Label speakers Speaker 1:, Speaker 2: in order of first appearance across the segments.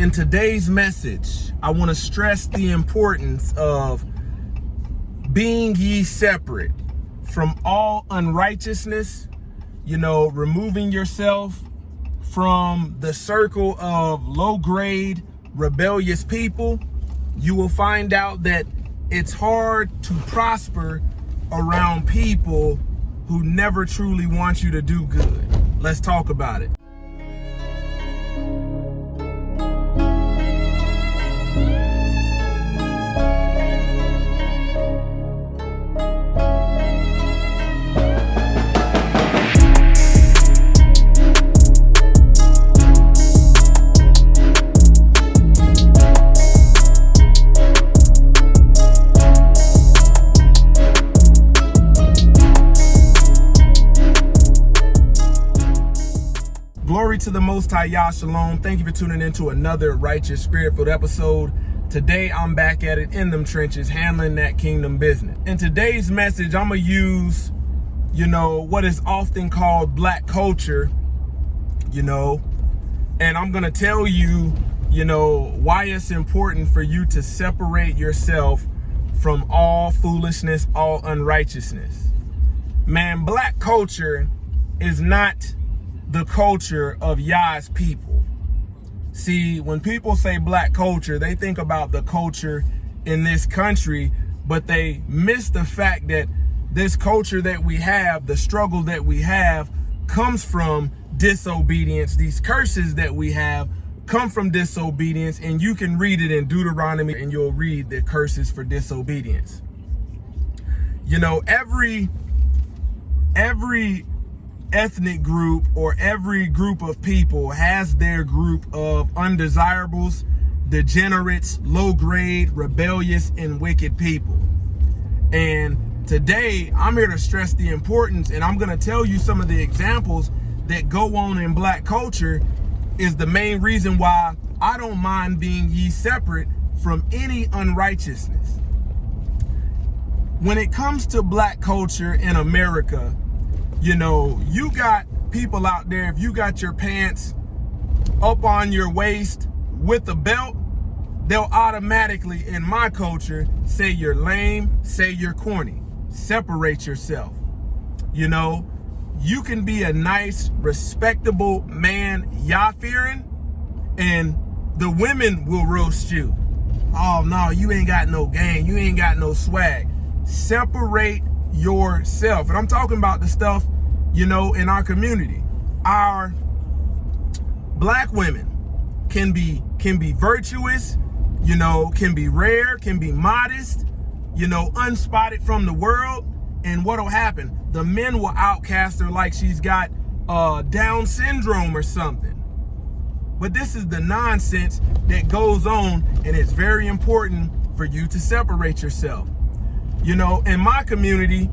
Speaker 1: In today's message, I want to stress the importance of being ye separate from all unrighteousness, removing yourself from the circle of low-grade, rebellious people. You will find out that it's hard to prosper around people who never truly want you to do good. Let's talk about it. Glory to the Most High, Yah Shalom. Thank you for tuning into another Righteous Spirit-filled episode. Today, I'm back at it in them trenches, handling that kingdom business. In today's message, I'm going to use, what is often called black culture, and I'm going to tell you, why it's important for you to separate yourself from all foolishness, all unrighteousness. Man, black culture is not the culture of Yah's people. See, when people say black culture, they think about the culture in this country, but they miss the fact that this culture that we have, the struggle that we have, comes from disobedience. These curses that we have come from disobedience, and you can read it in Deuteronomy and you'll read the curses for disobedience. Every ethnic group or every group of people has their group of undesirables, degenerates, low grade, rebellious, and wicked people. And today I'm here to stress the importance, and I'm going to tell you some of the examples that go on in black culture is the main reason why I don't mind being ye separate from any unrighteousness. When it comes to black culture in America, you got people out there, if you got your pants up on your waist with a belt, they'll automatically, in my culture, say you're lame, say you're corny. Separate yourself. You can be a nice, respectable man, Yah-fearing, and the women will roast you. Oh, no, you ain't got no game. You ain't got no swag. Separate yourself. And I'm talking about the stuff, in our community. Our black women can be virtuous, can be rare, can be modest, unspotted from the world. And what'll happen? The men will outcast her like she's got Down syndrome or something. But this is the nonsense that goes on, and it's very important for you to separate yourself. In my community,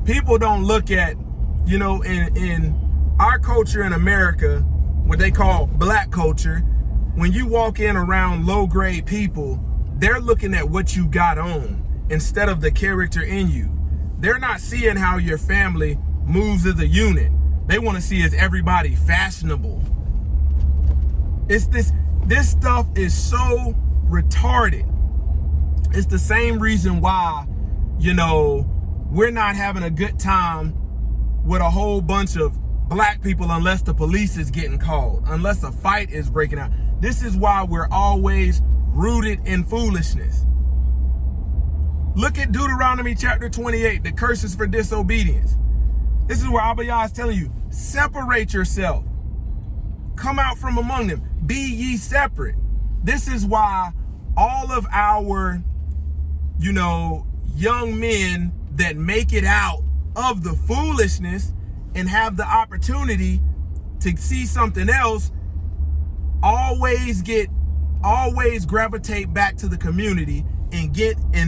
Speaker 1: people don't look at, in our culture in America, what they call black culture, when you walk in around low grade people, they're looking at what you got on instead of the character in you. They're not seeing how your family moves as a unit. They want to see is everybody fashionable. It's this stuff is so retarded. It's the same reason why, we're not having a good time with a whole bunch of black people unless the police is getting called, unless a fight is breaking out. This is why we're always rooted in foolishness. Look at Deuteronomy chapter 28, the curses for disobedience. This is where Abba Yah is telling you, separate yourself. Come out from among them. Be ye separate. This is why all of our, young men that make it out of the foolishness and have the opportunity to see something else always gravitate back to the community and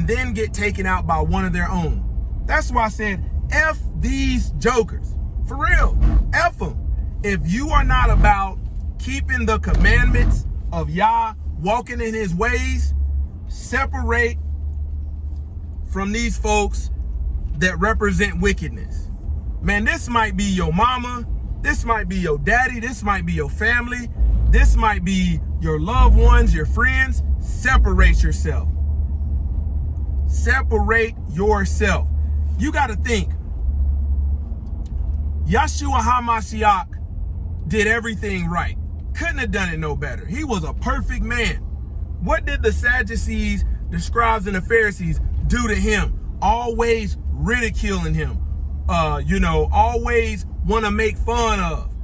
Speaker 1: then get taken out by one of their own. That's why I said F these jokers. For real. F them. If you are not about keeping the commandments of Yah, walking in his ways, separate from these folks that represent wickedness. Man, this might be your mama, this might be your daddy, this might be your family, This might be your loved ones, your friends. Separate yourself. Separate yourself. You got to think. Yeshua HaMashiach did everything right. Couldn't have done it no better. He was a perfect man. What did the Sadducees, the scribes, and the Pharisees do to him? Always ridiculing him. Always want to make fun of.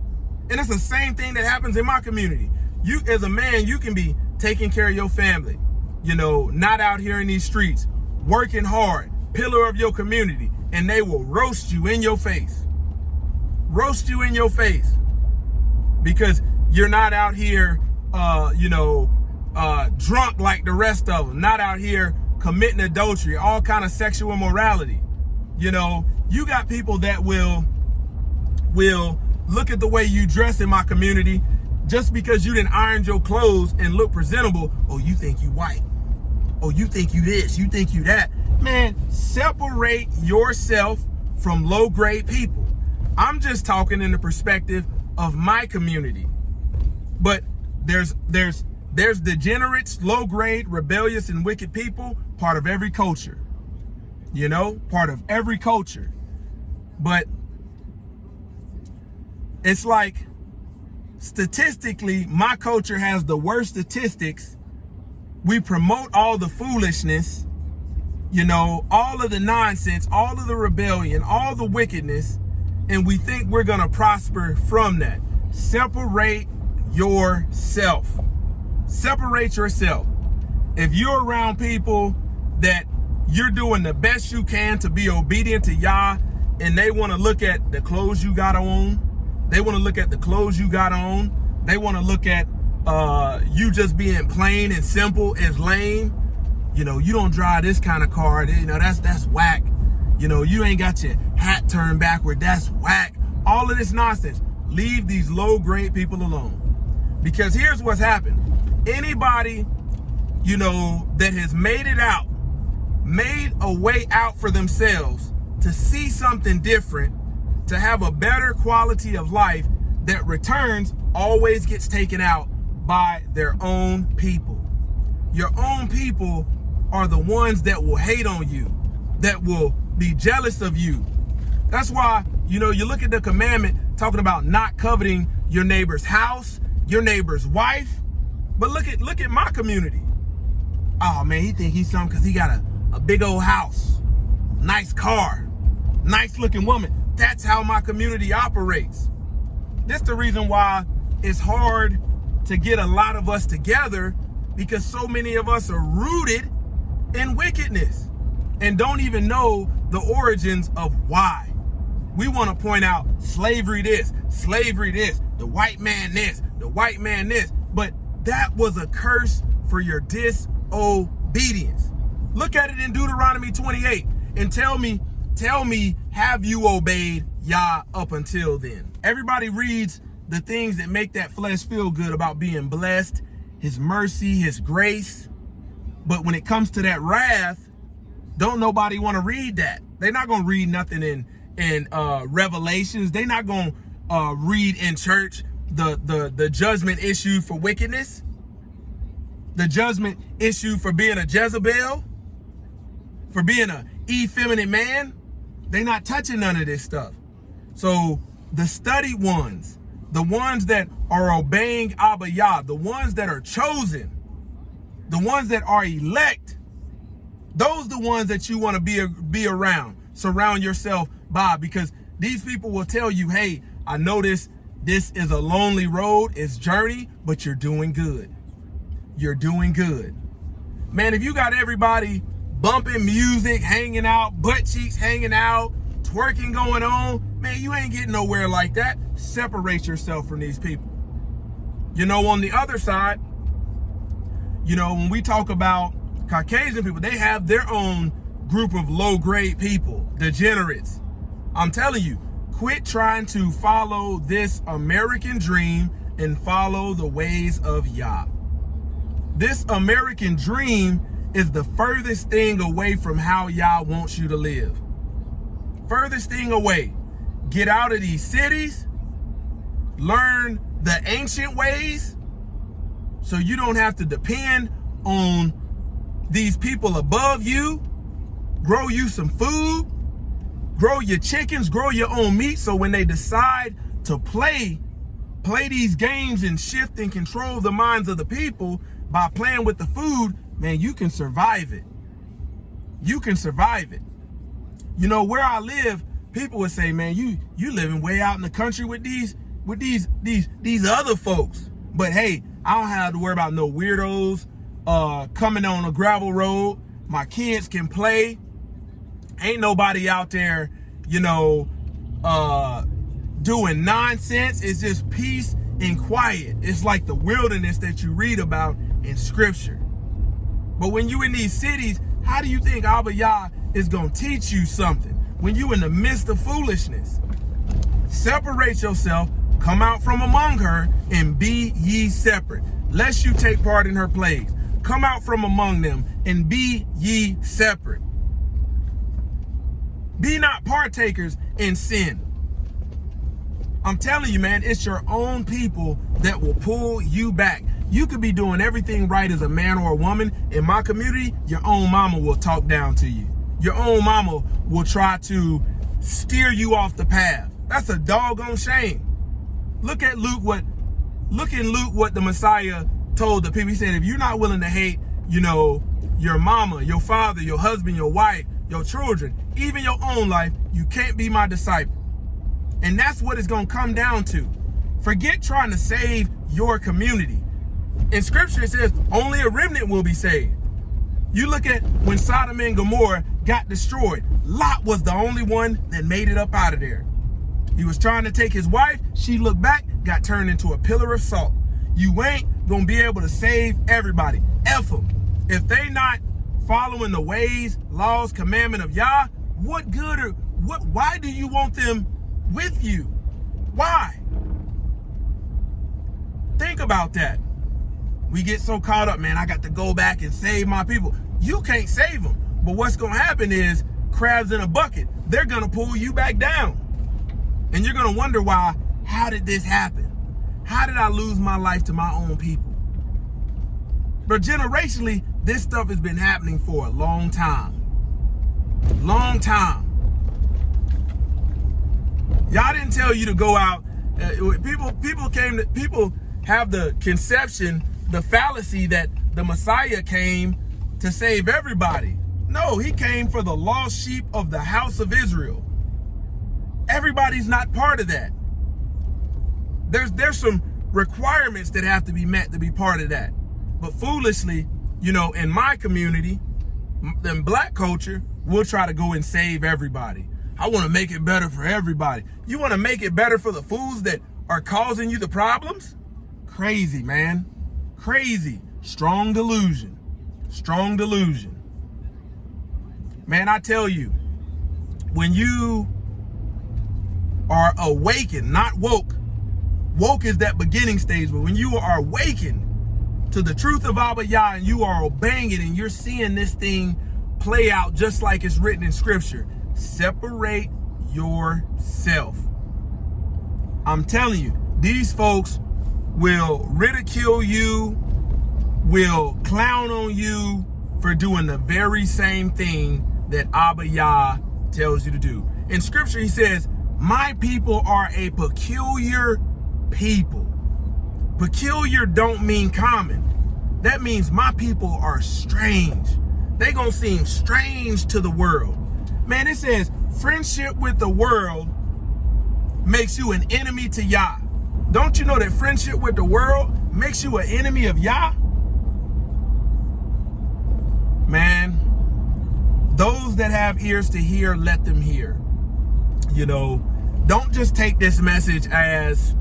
Speaker 1: And it's the same thing that happens in my community. You, as a man, you can be taking care of your family, not out here in these streets, working hard, pillar of your community, and they will roast you in your face. Roast you in your face because you're not out here, drunk like the rest of them, not out here committing adultery, all kind of sexual immorality. You got people that will look at the way you dress in my community just because you didn't iron your clothes and look presentable. Oh, you think you white. Oh, you think you this, you think you that. Man, separate yourself from low-grade people. I'm just talking in the perspective of my community. But there's degenerates, low-grade, rebellious, and wicked people, part of every culture. Part of every culture. But it's like, statistically, my culture has the worst statistics. We promote all the foolishness, all of the nonsense, all of the rebellion, all the wickedness, and we think we're going to prosper from that. Separate yourself. Separate yourself. If you're around people that you're doing the best you can to be obedient to Yah, and they want to look at the clothes you got on, they want to look at the clothes you got on, they want to look at you just being plain and simple as lame. You don't drive this kind of car. That's whack. You ain't got your hat turned backward. That's whack. All of this nonsense. Leave these low-grade people alone. Because here's what's happened. Anybody, that has made it out, made a way out for themselves to see something different, to have a better quality of life that returns, always gets taken out by their own people. Your own people are the ones that will hate on you, that will be jealous of you. That's why, you look at the commandment talking about not coveting your neighbor's house, your neighbor's wife. But look at my community. Oh man, he think he's something because he got a big old house, nice car, nice looking woman. That's how my community operates. That's the reason why it's hard to get a lot of us together, because so many of us are rooted in wickedness and don't even know the origins of why. We want to point out slavery this, the white man this, the white man this. But that was a curse for your disobedience. Look at it in Deuteronomy 28 and tell me, have you obeyed Yah up until then? Everybody reads the things that make that flesh feel good about being blessed, his mercy, his grace. But when it comes to that wrath, don't nobody want to read that. They're not going to read nothing in Revelations. They're not going to read in church the judgment issue for wickedness, the judgment issue for being a Jezebel, for being an effeminate man. They're not touching none of this stuff. So the studied ones, the ones that are obeying Abba Yah, the ones that are chosen, the ones that are elect, those are the ones that you want to be around, surround yourself by, because these people will tell you, hey, I know this is a lonely road, it's journey, but you're doing good. You're doing good. Man, if you got everybody bumping music, hanging out, butt cheeks hanging out, twerking going on, man, you ain't getting nowhere like that. Separate yourself from these people. On the other side, when we talk about Caucasian people, they have their own group of low-grade people, degenerates. I'm telling you, quit trying to follow this American dream and follow the ways of Yah. This American dream is the furthest thing away from how Yah wants you to live. Furthest thing away. Get out of these cities, learn the ancient ways, so you don't have to depend on these people above you. Grow you some food, grow your chickens, grow your own meat, so when they decide to play these games and shift and control the minds of the people by playing with the food, man, you can survive it. You can survive it. You know, where I live, people would say, man, you living way out in the country with these other folks. But hey, I don't have to worry about no weirdos coming on a gravel road. My kids can play. Ain't nobody out there, you know, doing nonsense. It's just peace and quiet. It's like the wilderness that you read about in scripture. But when you in these cities, how do you think Abba Yah is going to teach you something? When you in the midst of foolishness, separate yourself, come out from among her, and be ye separate, lest you take part in her plagues. Come out from among them and be ye separate. Be not partakers in sin. I'm telling you, man, it's your own people that will pull you back. You could be doing everything right as a man or a woman. In my community, your own mama will talk down to you. Your own mama will try to steer you off the path. That's a doggone shame. Look in Luke what the Messiah told the people. He said, if you're not willing to hate, you know, your mama, your father, your husband, your wife, your children, even your own life, you can't be my disciple. And that's what it's going to come down to. Forget trying to save your community. In scripture, it says only a remnant will be saved. You look at when Sodom and Gomorrah got destroyed, Lot was the only one that made it up out of there. He was trying to take his wife. She looked back, got turned into a pillar of salt. You ain't going to be able to save everybody. F them. If they not following the ways, laws, commandment of Yah, what good or why do you want them with you? Why? Think about that. We get so caught up, man, I got to go back and save my people. You can't save them. But what's going to happen is crabs in a bucket. They're going to pull you back down. And you're going to wonder why, how did this happen? How did I lose my life to my own people? But generationally, this stuff has been happening for a long time. Long time. Y'all didn't tell you to go out. People have the conception, the fallacy that the Messiah came to save everybody. No, he came for the lost sheep of the house of Israel. Everybody's not part of that. There's some requirements that have to be met to be part of that. But foolishly, you know, in my community, in black culture, we'll try to go and save everybody. I want to make it better for everybody. You want to make it better for the fools that are causing you the problems? Crazy, man. Crazy. Strong delusion. Strong delusion. Man, I tell you, when you are awakened, not woke. Woke is that beginning stage, but when you are awakened to the truth of Abba Yah and you are obeying it and you're seeing this thing play out just like it's written in scripture, separate yourself. I'm telling you, these folks will ridicule you, will clown on you for doing the very same thing that Abba Yah tells you to do. In scripture, he says, my people are a peculiar people. Peculiar don't mean common. That means my people are strange. They gonna seem strange to the world. Man, it says friendship with the world makes you an enemy to Yah. Don't you know that friendship with the world makes you an enemy of Yah? Man, those that have ears to hear, let them hear. You know, don't just take this message as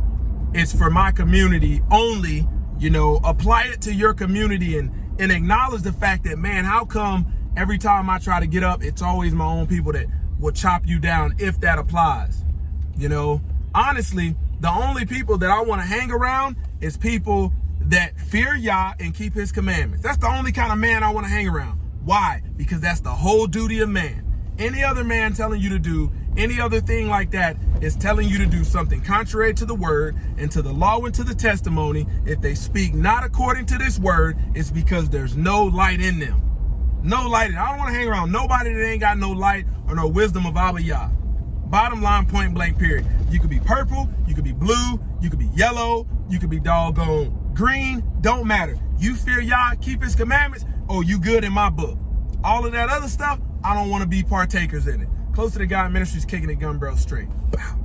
Speaker 1: it's for my community only. You know, apply it to your community and acknowledge the fact that, man, how come every time I try to get up, it's always my own people that will chop you down, if that applies. You know, honestly, the only people that I want to hang around is people that fear Yah and keep his commandments. That's the only kind of man I want to hang around. Why? Because that's the whole duty of man. Any other man telling you to do Any other thing like that is telling you to do something contrary to the word and to the law and to the testimony. If they speak not according to this word, it's because there's no light in them. No light. I don't want to hang around nobody that ain't got no light or no wisdom of Abba Yah. Bottom line, point blank, period. You could be purple, you could be blue, you could be yellow, you could be doggone green. Don't matter. You fear Yah, keep his commandments, oh, you good in my book. All of that other stuff, I don't want to be partakers in it. Close to the God Ministries, kicking it gun barrel straight. Bow.